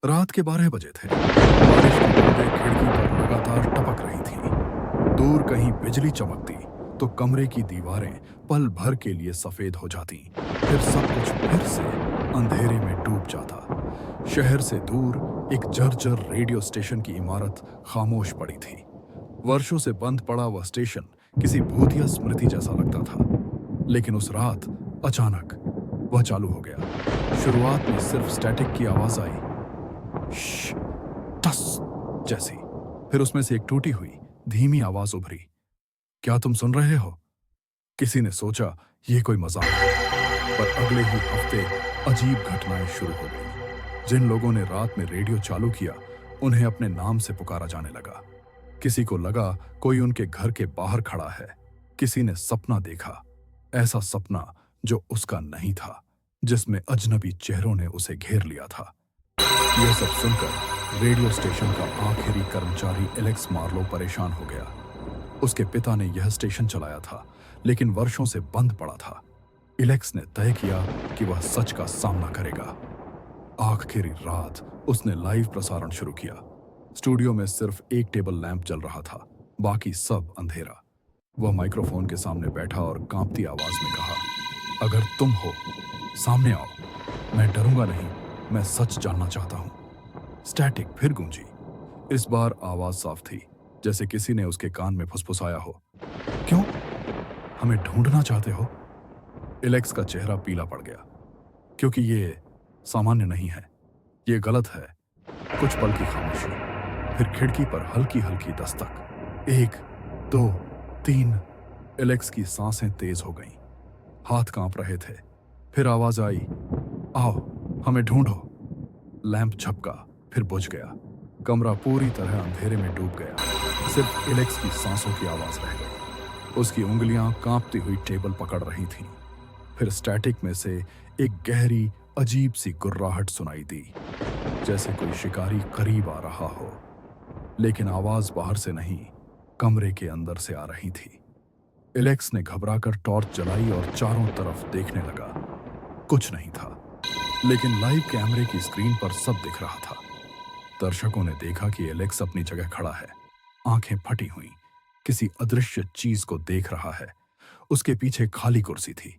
रात के 12 बजे थे। बारिश की बूंदें खिड़की पर लगातार टपक रही थीं। दूर कहीं बिजली चमकती तो कमरे की दीवारें पल भर के लिए सफेद हो जाती। फिर सब कुछ फिर से अंधेरे में डूब जाता। शहर से दूर एक जर्जर रेडियो स्टेशन की इमारत खामोश पड़ी थी। वर्षों से बंद पड़ा वह स्टेशन किसी भूतिया स्मृति जैसा लगता था। लेकिन उस रात अचानक वह चालू हो गया। शुरुआत में सिर्फ स्टैटिक की आवाज आई, श्श, टस जैसी। फिर उसमें से एक टूटी हुई धीमी आवाज उभरी, क्या तुम सुन रहे हो? किसी ने सोचा ये कोई मजाक है, पर अगले ही हफ्ते अजीब घटनाएं शुरू हो गईं। जिन लोगों ने रात में रेडियो चालू किया, उन्हें अपने नाम से पुकारा जाने लगा। किसी को लगा कोई उनके घर के बाहर खड़ा है। किसी ने सपना देखा, ऐसा सपना जो उसका नहीं था, जिसमें अजनबी चेहरों ने उसे घेर लिया था। यह सब सुनकर रेडियो स्टेशन का आखिरी कर्मचारी एलेक्स मार्लो परेशान हो गया। उसके पिता ने यह स्टेशन चलाया था, लेकिन वर्षों से बंद पड़ा था। एलेक्स ने तय किया कि वह सच का सामना करेगा। आखिरी रात उसने लाइव प्रसारण शुरू किया। स्टूडियो में सिर्फ एक टेबल लैंप जल रहा था, बाकी सब अंधेरा। वह माइक्रोफोन के सामने बैठा और कांपती आवाज में कहा, अगर तुम हो, सामने आओ। मैं डरूंगा नहीं, मैं सच जानना चाहता हूं। स्टैटिक फिर गूंजी। इस बार आवाज साफ थी, जैसे किसी ने उसके कान में फुसफुसाया हो। क्यों? हमें ढूंढना चाहते हो? एलेक्स का चेहरा पीला पड़ गया, क्योंकि ये सामान्य नहीं है, ये गलत है। कुछ पल की खामोशी, फिर खिड़की पर हल्की हल्की दस्तक। 1, 2, 3। एलेक्स की सांसें तेज हो गईं, हाथ कांप रहे थे। फिर आवाज आई, आओ, हमें ढूंढो। लैंप झपका, फिर बुझ गया। कमरा पूरी तरह अंधेरे में डूब गया। सिर्फ एलेक्स की सांसों की आवाज रह गई। उसकी उंगलियां कांपती हुई टेबल पकड़ रही थीं। फिर स्टैटिक में से एक गहरी अजीब सी गुर्राहट सुनाई दी, जैसे कोई शिकारी करीब आ रहा हो। लेकिन आवाज बाहर से नहीं, कमरे के अंदर से आ रही थी। एलेक्स ने घबराकर टॉर्च जलाई और चारों तरफ देखने लगा। कुछ नहीं था, लेकिन लाइव कैमरे की स्क्रीन पर सब दिख रहा था। दर्शकों ने देखा कि एलेक्स अपनी जगह खड़ा है, आंखें फटी हुई, किसी अदृश्य चीज को देख रहा है। उसके पीछे खाली कुर्सी थी,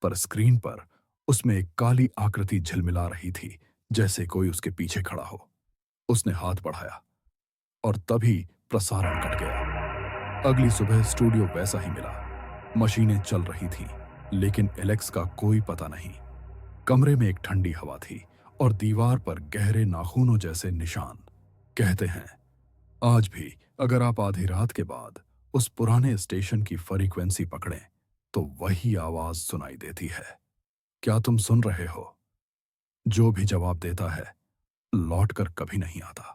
पर स्क्रीन पर उसमें एक काली आकृति झिलमिला रही थी, जैसे कोई उसके पीछे खड़ा हो। उसने हाथ बढ़ाया और तभी प्रसारण कट गया। अगली सुबह स्टूडियो वैसा ही मिला। मशीनें चल रही थीं, लेकिन एलेक्स का कोई पता नहीं। कमरे में एक ठंडी हवा थी और दीवार पर गहरे नाखूनों जैसे निशान। कहते हैं, आज भी अगर आप आधी रात के बाद उस पुराने स्टेशन की फ्रीक्वेंसी पकड़ें, तो वही आवाज सुनाई देती है। क्या तुम सुन रहे हो? जो भी जवाब देता है, लौटकर कभी नहीं आता।